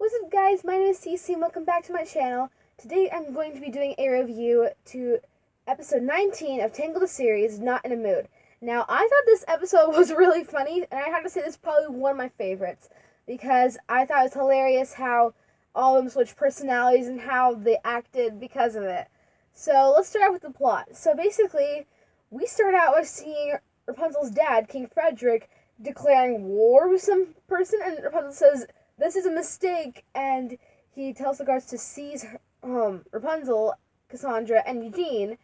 What's up guys, my name is Cece and welcome back to my channel. Today I'm going to be doing a review to episode 19 of Tangled the series, Not in a Mood. Now, I thought this episode was really funny, and I have to say this is probably one of my favorites, because I thought it was hilarious how all of them switched personalities and how they acted because of it. So let's start out with the plot. So basically, we start out with seeing Rapunzel's dad, King Frederick, declaring war with some person, and Rapunzel says, "This is a mistake," and he tells the guards to seize Rapunzel, Cassandra, and Eugene,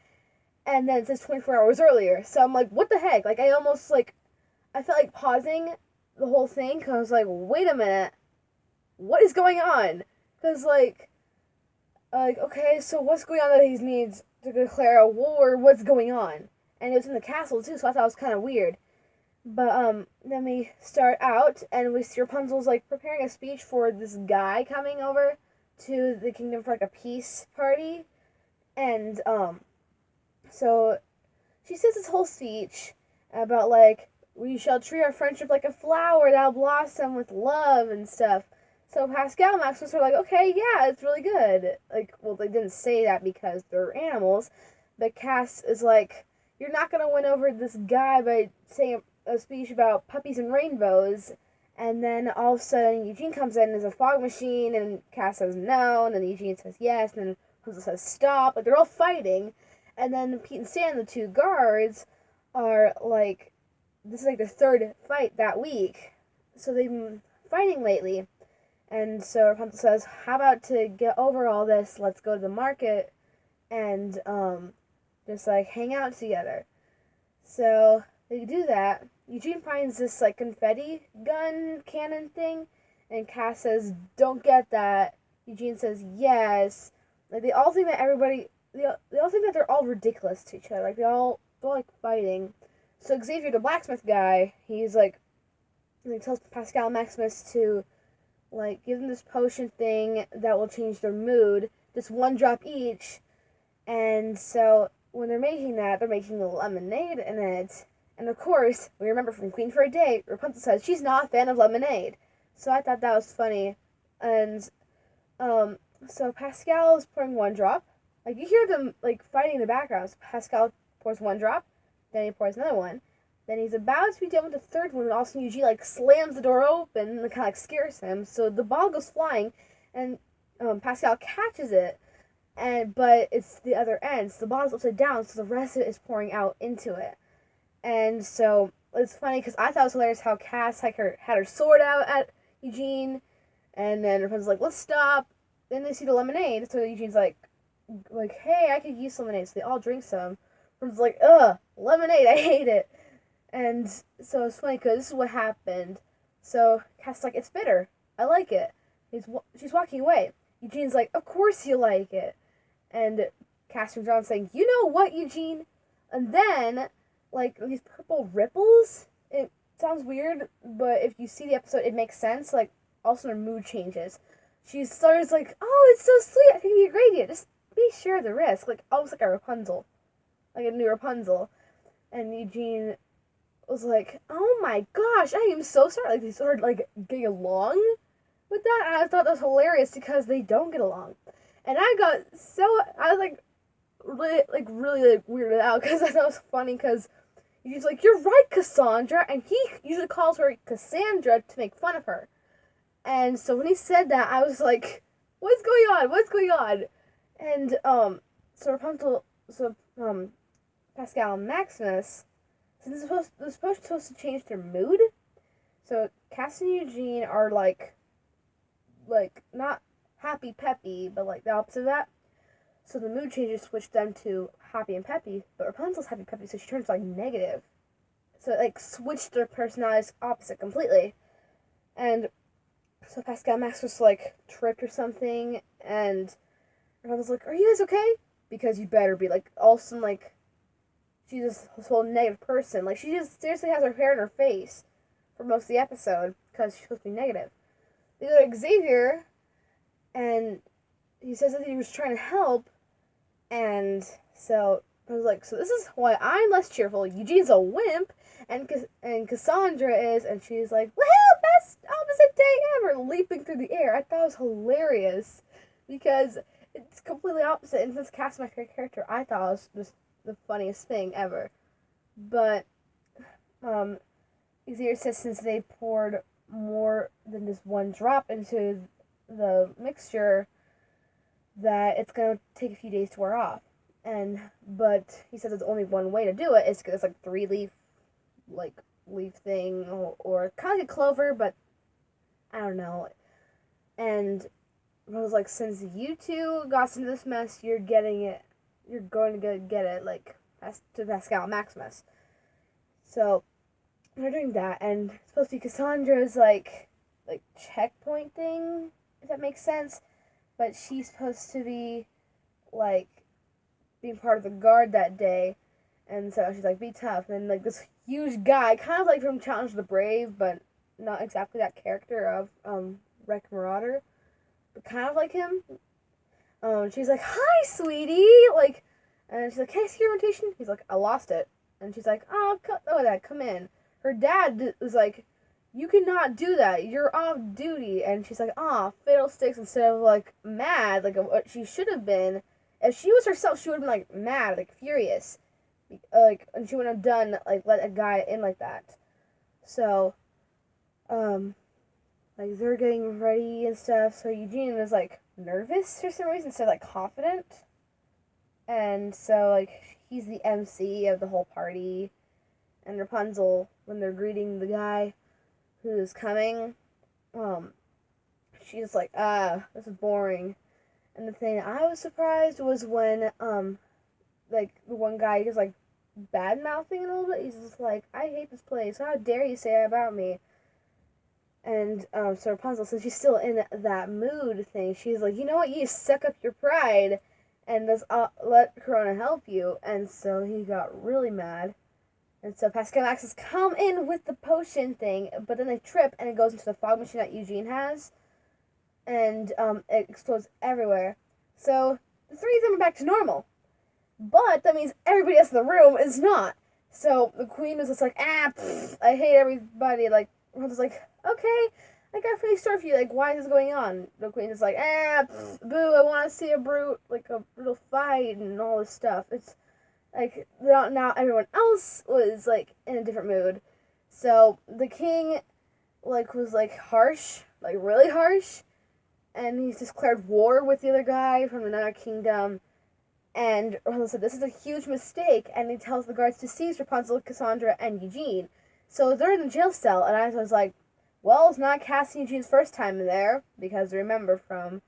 and then it says 24 hours earlier. So I'm like, what the heck? Like, I felt like pausing the whole thing, because I was like, wait a minute, what is going on? Because, okay, so what's going on that he needs to declare a war? What's going on? And it was in the castle, too, so I thought it was kind of weird. But, then we start out, and we see Rapunzel's, preparing a speech for this guy coming over to the kingdom for, a peace party. And, so she says this whole speech about, we shall treat our friendship like a flower that'll blossom with love and stuff. So Pascal and Maximus are like, okay, yeah, it's really good. Well, they didn't say that because they're animals, but Cass is like, you're not going to win over this guy by saying a speech about puppies and rainbows. And then all of a sudden Eugene comes in as a fog machine, and Cass says no, and then Eugene says yes, and then Hansel says stop. They're all fighting, and then Pete and Stan, the two guards, are like, this is their third fight that week, so they've been fighting lately. And so Rapunzel says, how about to get over all this, let's go to the market and just hang out together. So they do that. Eugene finds this confetti gun cannon thing, and Cass says, don't get that. Eugene says yes. They all think that they all think that they're all ridiculous to each other. They're all fighting. So Xavier, the blacksmith guy, he tells Pascal and Maximus to give them this potion thing that will change their mood, just one drop each. And so when they're making that, they're making lemonade in it. And of course, we remember from Queen for a Day, Rapunzel says she's not a fan of lemonade. So I thought that was funny. And so Pascal is pouring one drop. You hear them fighting in the background. So Pascal pours one drop, then he pours another one. Then he's about to be done with the third one, and all of a sudden Eugene slams the door open, and it kind of scares him. So the ball goes flying, and Pascal catches it, but it's the other end. So the ball's upside down, so the rest of it is pouring out into it. And so it's funny because I thought it was hilarious how Cass had her sword out at Eugene, and then Rapunzel's like, let's stop. Then they see the lemonade, so Eugene's like, hey, I could use lemonade. So they all drink some. Rapunzel's like, ugh, lemonade, I hate it. And so it's funny because this is what happened. So Cass is like, it's bitter. I like it. She's walking away. Eugene's like, of course you like it. And Cass turns around saying, you know what, Eugene? And then, these purple ripples, it sounds weird, but if you see the episode, it makes sense. Also her mood changes. She starts oh, it's so sweet. I think it'd be a great idea. Just be sure of the risk. Almost like a Rapunzel. Like a new Rapunzel. And Eugene was like, oh my gosh, I am so sorry. They started getting along with that, and I thought that was hilarious because they don't get along. And I was really weirded out because I thought it was funny because he's like, you're right, Cassandra, and he usually calls her Cassandra to make fun of her. And so when he said that, I was like, what's going on? What's going on? And Pascal and Maximus, since this potion's supposed to change their mood, so Cass and Eugene are not happy peppy, but the opposite of that. So the mood changes switch them to happy and peppy, but Rapunzel's happy peppy, so she turns negative. So it switched their personalities opposite completely. And so Pascal and Maximus tripped or something, and Rapunzel's like, are you guys okay? Because you better be. All of a sudden, she's this whole negative person. She just seriously has her hair in her face for most of the episode because she's supposed to be negative. They go to Xavier, and he says that he was trying to help, and so I was like, so this is why I'm less cheerful. Eugene's a wimp, and Cassandra is, and she's like, woohoo, best opposite day ever, leaping through the air. I thought it was hilarious because it's completely opposite. And since Cass is my favorite character, I thought it was just the funniest thing ever. But Xavier says since they poured more than just one drop into the mixture, that it's gonna take a few days to wear off. But he says there's only one way to do it. It's because it's like 3-leaf, like leaf thing, or kind of like a clover, but I don't know. And I was like, since you two got into this mess, you're getting it. You're going to get it like to Pascal Maximus. So they're doing that, and it's supposed to be Cassandra's like checkpoint thing, if that makes sense. But she's supposed to be like being part of the guard that day, and so she's like, be tough. And then like this huge guy, kind of like from Challenge of the Brave, but not exactly that character of Wreck Marauder, but kind of like him. She's like, hi, sweetie, like, and she's like, can I see your invitation? He's like, I lost it. And she's like, oh, come in. Her dad was like, you cannot do that. You're off duty. And she's like, oh, fiddlesticks. Instead of like mad, like what she should have been. If she was herself, she would have been like mad, like furious, and she wouldn't have done like let a guy in like that. So, like they're getting ready and stuff. So Eugene is like nervous for some reason instead of like confident. And so like he's the MC of the whole party. And Rapunzel, when they're greeting the guy who's coming, she's like, this is boring. And the thing I was surprised was when, like, the one guy is, like, bad-mouthing a little bit. He's just like, I hate this place. How dare you say that about me? And, so Rapunzel, since she's still in that mood thing, she's like, you know what? You suck up your pride and just let Corona help you. And so he got really mad. And so Pascal and Axis come in with the potion thing, but then they trip and it goes into the fog machine that Eugene has. And it explodes everywhere. So the three of them are back to normal. But that means everybody else in the room is not. So the queen was just like, I hate everybody. Like, I was like, okay, I got a funny story for you. Like, why is this going on? The queen is like, boo, I want to see a brutal fight and all this stuff. It's like, now everyone else was, like, in a different mood. So the king, like, was, like, harsh, like, really harsh. And he's declared war with the other guy from another kingdom. And Rapunzel said, this is a huge mistake. And he tells the guards to seize Rapunzel, Cassandra, and Eugene. So they're in the jail cell. And I was like, well, it's not Cass and Eugene's first time there. Because remember from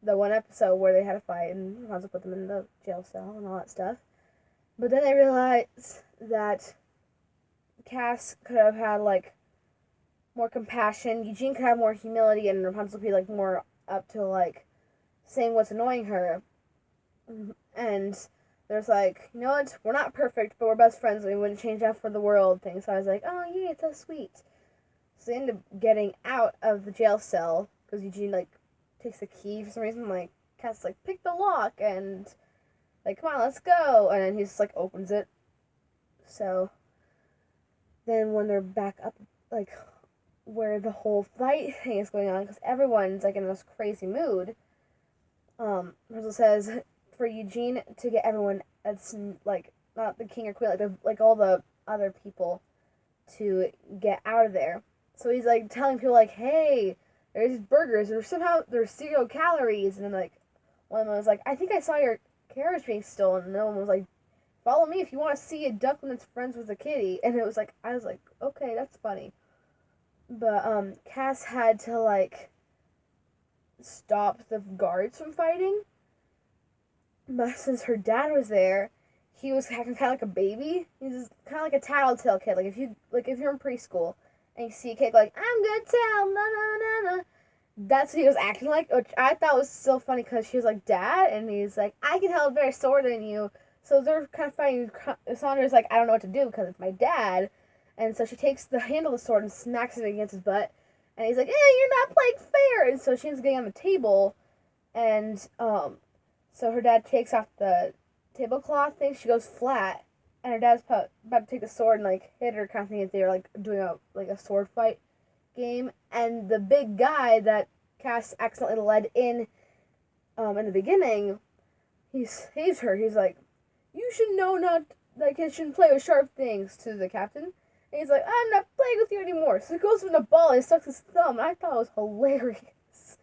the one episode where they had a fight and Rapunzel put them in the jail cell and all that stuff. But then they realized that Cass could have had, like, more compassion. Eugene could have more humility. And Rapunzel could be, like, more up to, like, saying what's annoying her. And there's like, you know what, we're not perfect, but we're best friends, and we wouldn't change that for the world thing. So I was like, oh yeah, it's so sweet. So they end up getting out of the jail cell, because Eugene, like, takes the key for some reason, like, Cass, like, pick the lock, and, like, come on, let's go, and then he just, like, opens it. So then when they're back up, like, where the whole fight thing is going on, because everyone's, like, in this crazy mood, Rapunzel says for Eugene to get everyone that's, like, not the king or queen, like all the other people to get out of there. So he's, like, telling people, like, hey, there's burgers, or somehow there's 0 calories, and then, like, one of them was like, I think I saw your carriage being stolen, and the other one was like, follow me if you want to see a duckling that's friends with a kitty, and it was like, I was like, okay, that's funny. But, Cass had to, like, stop the guards from fighting. But since her dad was there, he was acting kind of like a baby. He was kind of like a tattletale kid. Like, if you're in preschool and you see a kid like, I'm gonna tell, na na na na, that's what he was acting like, which I thought was so funny because she was like, Dad, and he's like, I can hold a better sword than you. So they're kind of fighting. Sandra's like, I don't know what to do because it's my dad. And so she takes the handle of the sword and smacks it against his butt. And he's like, you're not playing fair. And so she ends up getting on the table. And, so her dad takes off the tablecloth thing. She goes flat. And her dad's about to take the sword and, like, hit her kind of thing. They were, like, doing a sword fight game, and the big guy that CASS accidentally led in the beginning, he saves her. He's like, you should know not, like, you shouldn't play with sharp things, to the captain. And he's like, I'm not playing with you anymore. So he goes from the ball and sucks his thumb, and I thought it was hilarious.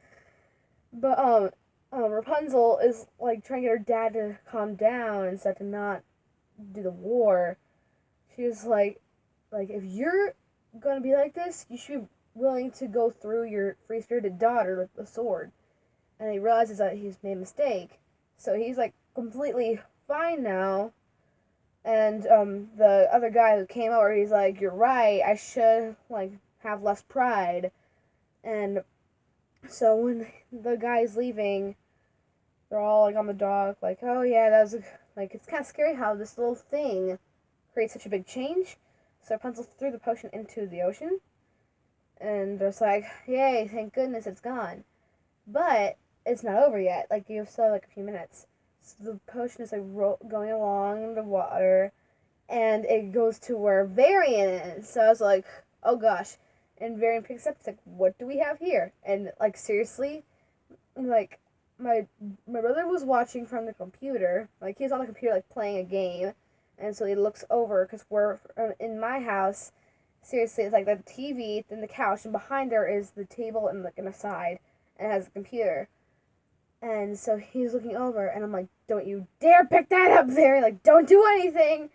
But, Rapunzel is, like, trying to get her dad to calm down and stuff, to not do the war. She was like, if you're gonna be like this, you should be willing to go through your free-spirited daughter with a sword. And he realizes that he's made a mistake. So he's, like, completely fine now. And, the other guy who came over, he's like, you're right, I should, like, have less pride. And so when the guy's leaving, they're all, like, on the dock, like, oh, yeah, that was, like, it's kind of scary how this little thing creates such a big change. So Rapunzel threw the potion into the ocean. And they're just like, yay, thank goodness it's gone. But it's not over yet. Like, you still have, like, a few minutes. So the potion is, like, going along the water. And it goes to where Varian is. So I was like, oh, gosh. And Varian picks up, it's like, what do we have here? And, like, seriously, like, my brother was watching from the computer. Like, he was on the computer, like, playing a game. And so he looks over, because we're in my house. Seriously, it's like the TV, then the couch, and behind there is the table and, like, in the side. And it has a computer. And so he's looking over, and I'm like, don't you dare pick that up there. Like, don't do anything.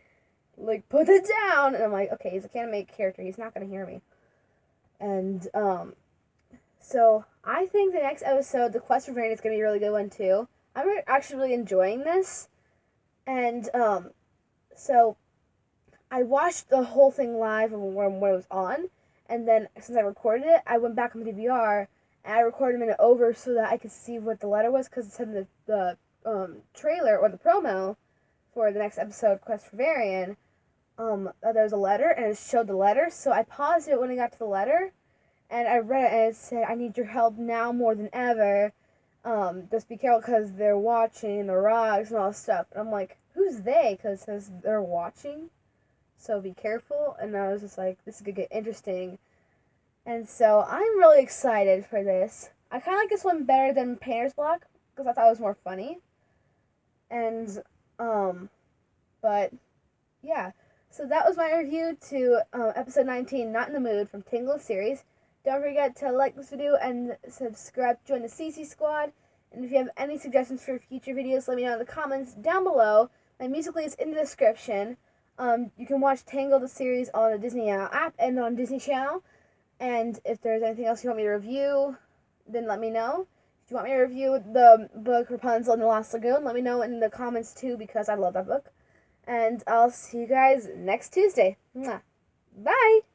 Like, put it down. And I'm like, okay, he's a animated character. He's not going to hear me. And, so I think the next episode, the Quest for Varian, is going to be a really good one, too. I'm actually really enjoying this. And, so I watched the whole thing live when it was on. And then, since I recorded it, I went back on the DVR, and I recorded a minute over so that I could see what the letter was, because it said in the trailer, or the promo, for the next episode, Quest for Varian, there was a letter, and it showed the letter, so I paused it when I got to the letter, and I read it, and it said, I need your help now more than ever, just be careful, because they're watching the rocks and all this stuff, and I'm like, who's they? Because it says they're watching, so be careful, and I was just like, this is going to get interesting. And so I'm really excited for this. I kind of like this one better than Painter's Block, because I thought it was more funny. And, but, yeah. So that was my review to episode 19, Not in the Mood, from Tangled series. Don't forget to like this video and subscribe to join the CC Squad. And if you have any suggestions for future videos, let me know in the comments down below. My Musical.ly is in the description. You can watch Tangled, the series, on the Disney app and on Disney Channel. And if there's anything else you want me to review, then let me know. If you want me to review the book Rapunzel and the Lost Lagoon, let me know in the comments too, because I love that book. And I'll see you guys next Tuesday. Mwah. Bye!